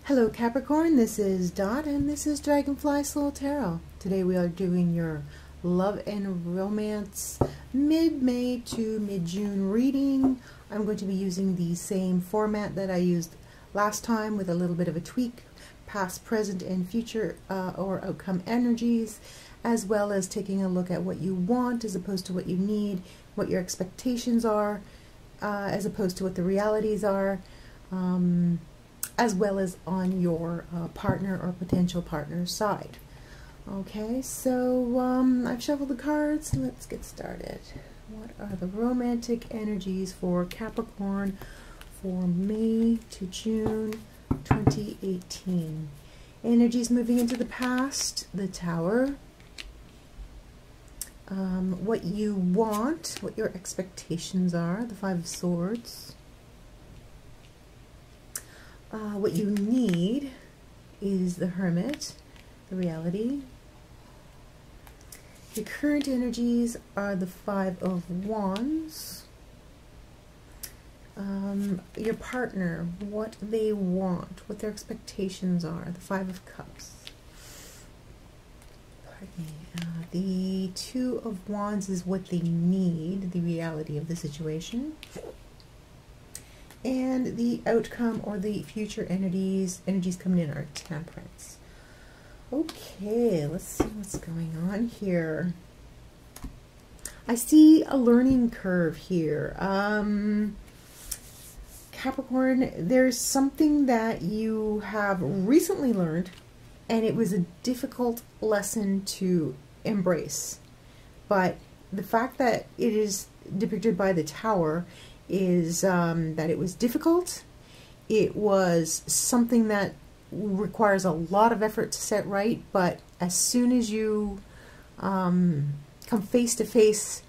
Hello Capricorn, this is Dot and this is Dragonfly Soul Tarot. Today we are doing your love and romance mid-May to mid-June reading. I'm going to be using the same format that I used last time with a little bit of a tweak, past, present, and future or outcome energies, as well as taking a look at what you want as opposed to what you need, what your expectations are as opposed to what the realities are. As well as on your partner or potential partner's side. Okay, so I've shuffled the cards. Let's get started. What are the romantic energies for Capricorn for May to June 2018? Energies moving into the past, the Tower. What you want, what your expectations are, the Five of Swords. What you need is the Hermit, the reality. Your current energies are the Five of Wands. Your partner, what they want, what their expectations are, the Five of Cups. Pardon me. The Two of Wands is what they need, the reality of the situation. And the outcome or the future energies coming in are Temperance. Okay, let's see what's going on here. I see a learning curve here. Capricorn, there's something that you have recently learned, and it was a difficult lesson to embrace. But the fact that it is depicted by the Tower is that it was difficult. It was something that requires a lot of effort to set right, but as soon as you come face to face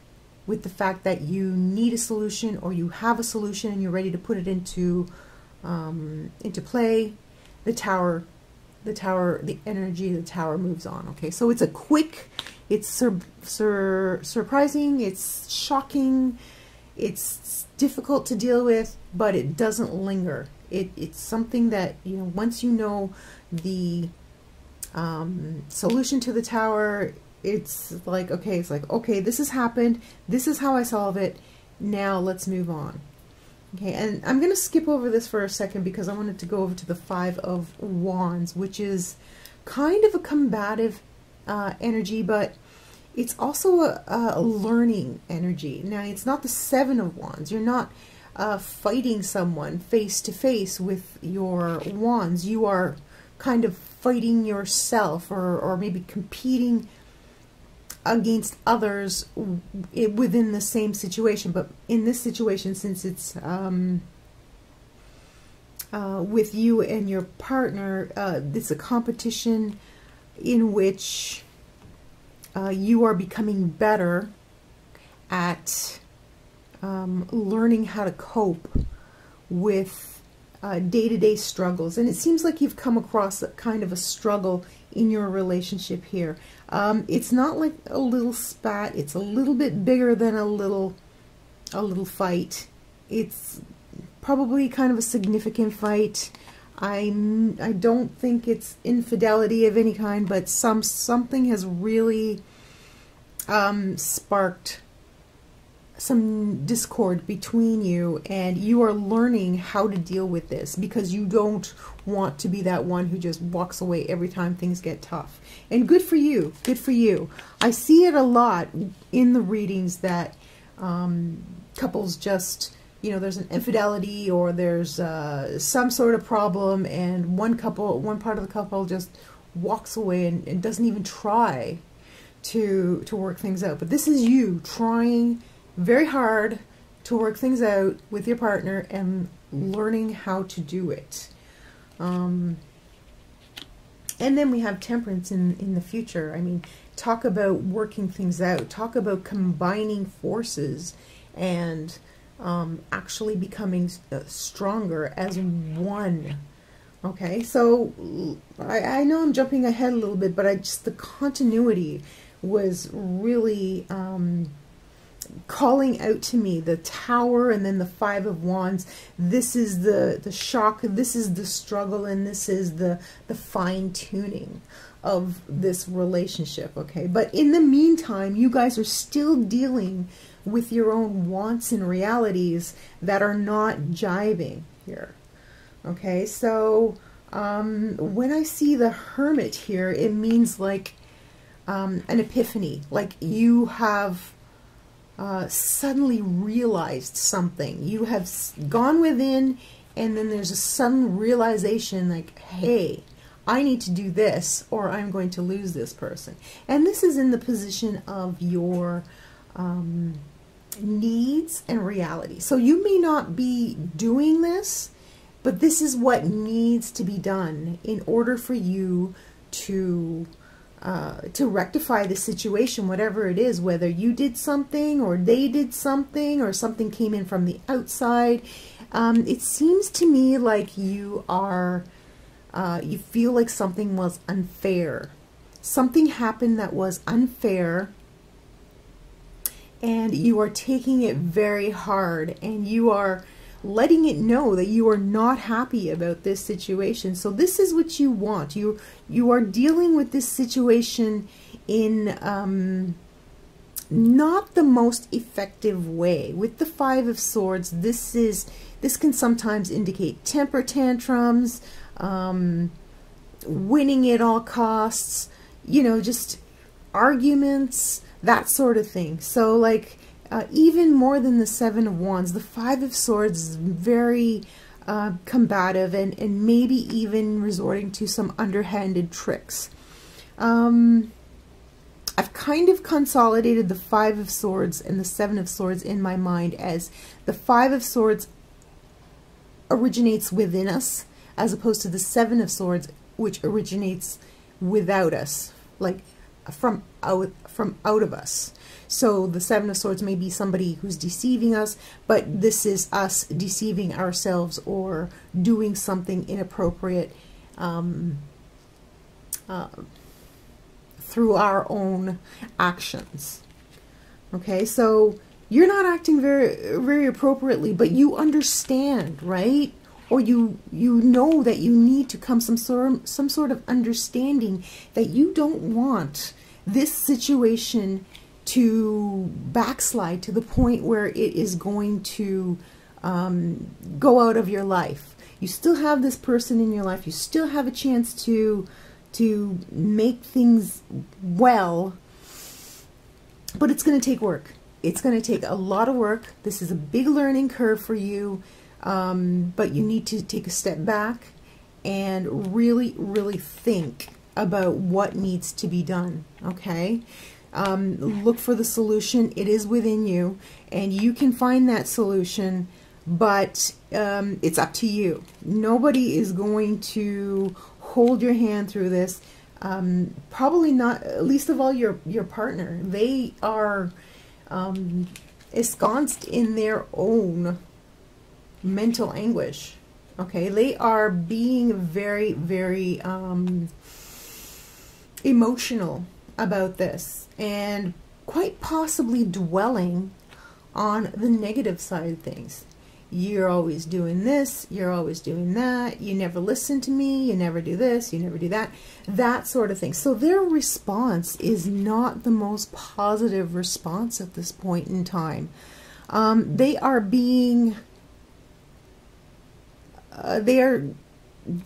with the fact that you need a solution or you have a solution and you're ready to put it into play, the energy of the Tower moves on. Okay, so it's a quick, it's surprising, it's shocking, it's difficult to deal with, but it doesn't linger. It's something that, you know, once you know the solution to the Tower, it's like, okay, this has happened, this is how I solve it, now let's move on. Okay, and I'm going to skip over this for a second because I wanted to go over to the Five of Wands, which is kind of a combative energy, but it's also a learning energy. Now, it's not the Seven of Wands. You're not fighting someone face to face with your wands. You are kind of fighting yourself, or maybe competing against others within the same situation. But in this situation, since it's with you and your partner, it's a competition in which you are becoming better at learning how to cope with day-to-day struggles. And it seems like you've come across a kind of a struggle in your relationship here. It's not like a little spat. It's a little bit bigger than a little fight. It's probably kind of a significant fight. I don't think it's infidelity of any kind, but something has really sparked some discord between you, and you are learning how to deal with this because you don't want to be that one who just walks away every time things get tough. And good for you, good for you. I see it a lot in the readings that couples just, you know, there's an infidelity or there's some sort of problem, and one part of the couple just walks away and doesn't even try to work things out. But this is you trying very hard to work things out with your partner and learning how to do it. And then we have Temperance in the future. I mean, talk about working things out. Talk about combining forces and actually becoming stronger as one. Okay, so I know I'm jumping ahead a little bit, but the continuity was really calling out to me the Tower and then the Five of Wands. This is the shock, this is the struggle, and this is the fine-tuning of this relationship, okay? But in the meantime, you guys are still dealing with your own wants and realities that are not jiving here, okay? So when I see the Hermit here, it means like an epiphany, like you have suddenly realized something. You have gone within, and then there's a sudden realization like, hey, I need to do this or I'm going to lose this person. And this is in the position of your needs and reality. So you may not be doing this, but this is what needs to be done in order for you to rectify the situation, whatever it is, whether you did something or they did something or something came in from the outside. It seems to me like you are, you feel like something was unfair. Something happened that was unfair, and you are taking it very hard, and you are letting it know that you are not happy about this situation. So this is what you want. You are dealing with this situation in not the most effective way. With the Five of Swords, this can sometimes indicate temper tantrums, winning at all costs, you know, just arguments, that sort of thing. So like even more than the Seven of Wands, the Five of Swords is very combative and maybe even resorting to some underhanded tricks. I've kind of consolidated the Five of Swords and the Seven of Swords in my mind as the Five of Swords originates within us, as opposed to the Seven of Swords, which originates without us, like from out of us. So the Seven of Swords may be somebody who's deceiving us, but this is us deceiving ourselves or doing something inappropriate through our own actions. Okay, so you're not acting very appropriately, but you understand, right? Or you know that you need to come some sort of understanding that you don't want this situation to backslide to the point where it is going to go out of your life. You still have this person in your life. You still have a chance to make things well, but it's going to take work. It's going to take a lot of work. This is a big learning curve for you, but you need to take a step back and really, really think about what needs to be done, okay? Look for the solution. It is within you, and you can find that solution, but it's up to you. Nobody is going to hold your hand through this. Probably not, least of all your partner. They are ensconced in their own mental anguish. Okay, they are being very, very emotional about this, and quite possibly dwelling on the negative side of things. You're always doing this, you're always doing that, you never listen to me, you never do this, you never do that, that sort of thing. So their response is not the most positive response at this point in time. They are being, they are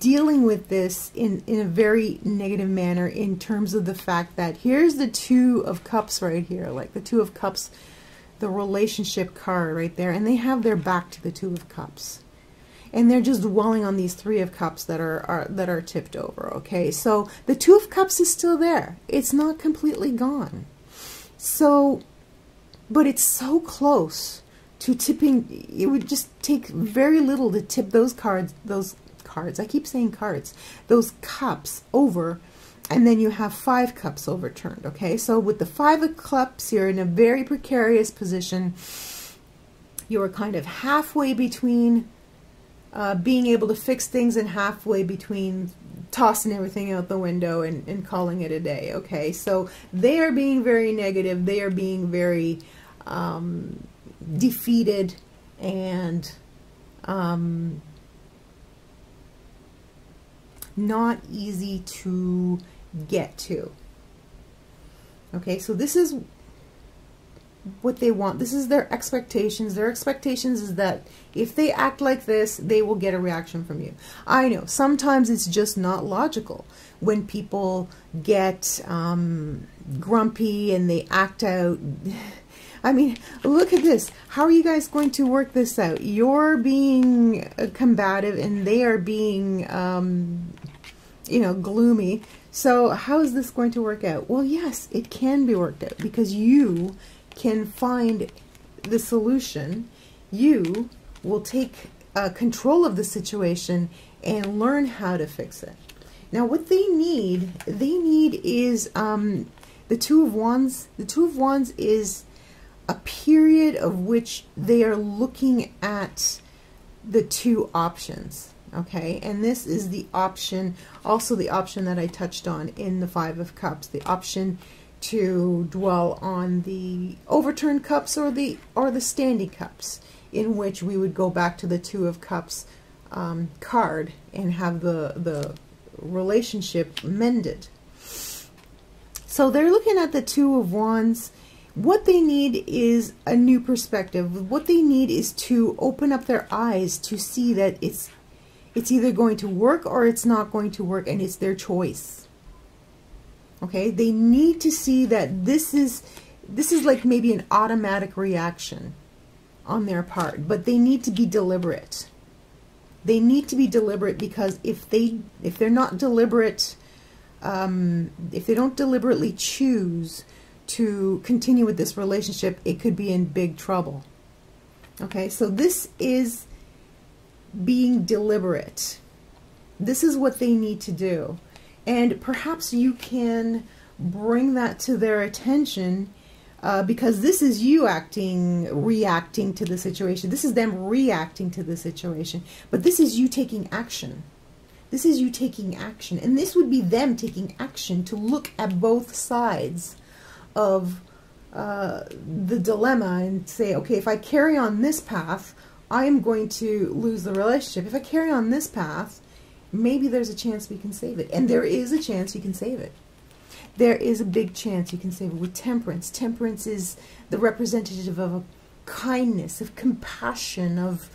dealing with this in a very negative manner, in terms of the fact that here's the Two of Cups right here, like the Two of Cups, the relationship card right there, and they have their back to the Two of Cups, and they're just dwelling on these Three of Cups that are tipped over. Okay, so the Two of Cups is still there. It's not completely gone. So, but it's so close to tipping. It would just take very little to tip those cards, I keep saying cards, those cups over, and then you have 5 cups overturned. Okay, so with the 5 of Cups, you're in a very precarious position. You're kind of halfway between being able to fix things and halfway between tossing everything out the window and calling it a day. Okay, so they are being very negative. They are being very defeated and not easy to get to. Okay, so this is what they want. This is their expectations. Their expectations is that if they act like this, they will get a reaction from you. I know, sometimes it's just not logical. When people get grumpy and they act out, I mean, look at this. How are you guys going to work this out? You're being combative and they are being, you know, gloomy. So how is this going to work out? Well, yes, it can be worked out because you can find the solution. You will take control of the situation and learn how to fix it. Now, what they need is the Two of Wands. The Two of Wands is a period of which they are looking at the two options. Okay, and this is the option, also the option that I touched on in the Five of Cups, the option to dwell on the overturned cups or the standing cups, in which we would go back to the Two of Cups card and have the relationship mended. So they're looking at the Two of Wands. What they need is a new perspective. What they need is to open up their eyes to see that it's either going to work or it's not going to work, and it's their choice. Okay, they need to see that this is like maybe an automatic reaction on their part, but they need to be deliberate. They need to be deliberate, because if they're not deliberate, if they don't deliberately choose to continue with this relationship, it could be in big trouble. Okay, so this is being deliberate. This is what they need to do. And perhaps you can bring that to their attention, because this is you reacting to the situation. This is them reacting to the situation. But this is you taking action. This is you taking action. And this would be them taking action to look at both sides of the dilemma and say, okay, if I carry on this path, I am going to lose the relationship. If I carry on this path, maybe there's a chance we can save it. And there is a chance you can save it. There is a big chance you can save it with Temperance. Temperance is the representative of kindness, of compassion, of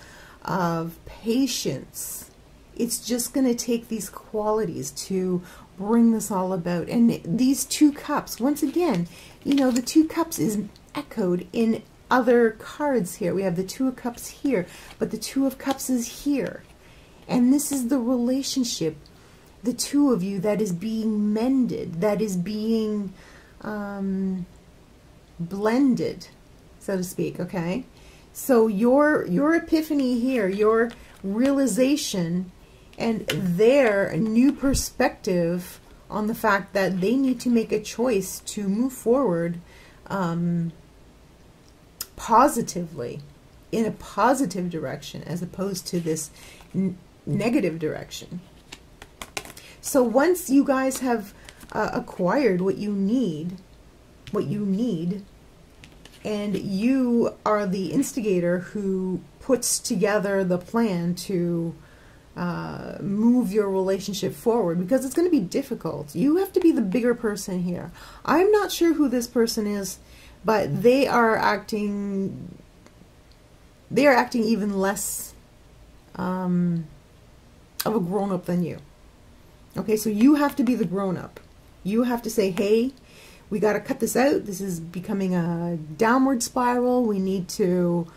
patience. It's just going to take these qualities to bring this all about. And these two cups, once again, you know, the two cups is echoed in other cards here. We have the Two of Cups here, but the Two of Cups is here. And this is the relationship, the two of you, that is being mended, that is being blended, so to speak, okay? So your epiphany here, your realization, and their new perspective on the fact that they need to make a choice to move forward positively, in a positive direction, as opposed to this negative direction. So once you guys have acquired what you need, and you are the instigator who puts together the plan to move your relationship forward, because it's going to be difficult. You have to be the bigger person here. I'm not sure who this person is, but they are acting even less of a grown-up than you. Okay, so you have to be the grown-up. You have to say, hey, we got to cut this out. This is becoming a downward spiral. We need to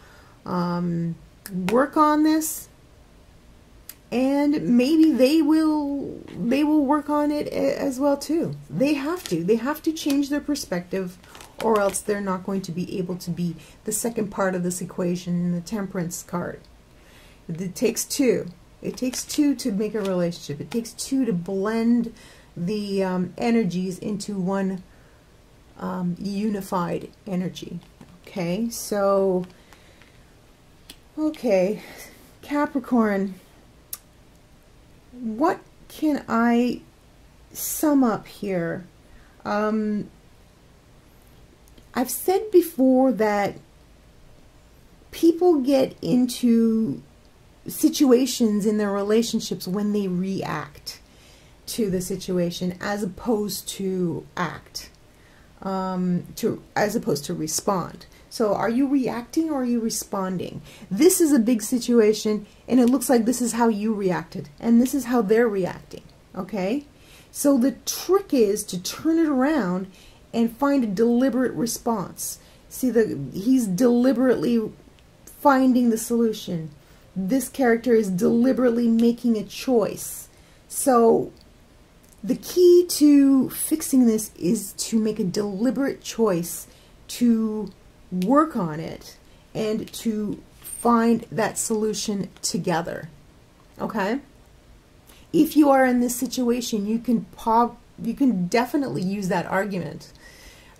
work on this. And maybe they will work on it as well too. They have to change their perspective, or else they're not going to be able to be the second part of this equation in the Temperance card. It takes two. It takes two to make a relationship. It takes two to blend the energies into one unified energy. Okay, so, okay, Capricorn, what can I sum up here? I've said before that people get into situations in their relationships when they react to the situation as opposed to act, as opposed to respond. So are you reacting or are you responding? This is a big situation, and it looks like this is how you reacted, and this is how they're reacting, okay? So the trick is to turn it around and find a deliberate response. See, he's deliberately finding the solution. This character is deliberately making a choice. So the key to fixing this is to make a deliberate choice to work on it and to find that solution together. Okay? If you are in this situation, you can definitely use that argument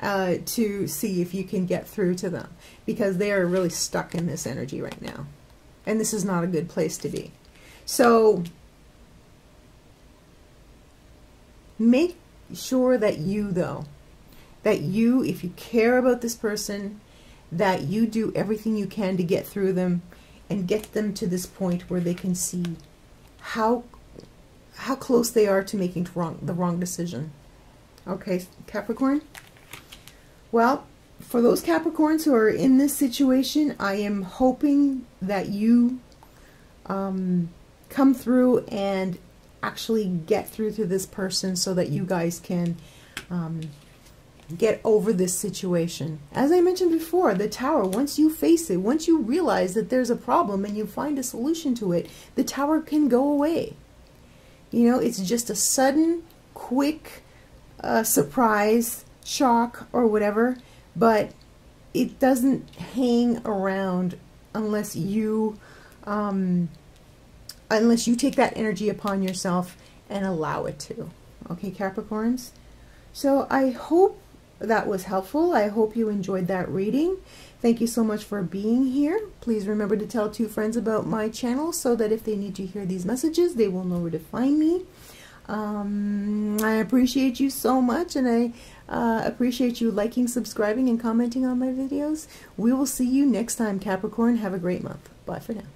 to see if you can get through to them, because they are really stuck in this energy right now. And this is not a good place to be. So make sure that you, if you care about this person, that you do everything you can to get through them and get them to this point where they can see how close they are to making the wrong decision. Okay, Capricorn? Well, for those Capricorns who are in this situation, I am hoping that you come through and actually get through to this person so that you guys can get over this situation. As I mentioned before, the Tower, once you face it, once you realize that there's a problem and you find a solution to it, the Tower can go away. You know, it's just a sudden, quick surprise, shock, or whatever, but it doesn't hang around unless you take that energy upon yourself and allow it to. Okay, Capricorns? So I hope that was helpful. I hope you enjoyed that reading. Thank you so much for being here. Please remember to tell 2 friends about my channel so that if they need to hear these messages, they will know where to find me. I appreciate you so much, and I appreciate you liking, subscribing, and commenting on my videos. We will see you next time, Capricorn. Have a great month. Bye for now.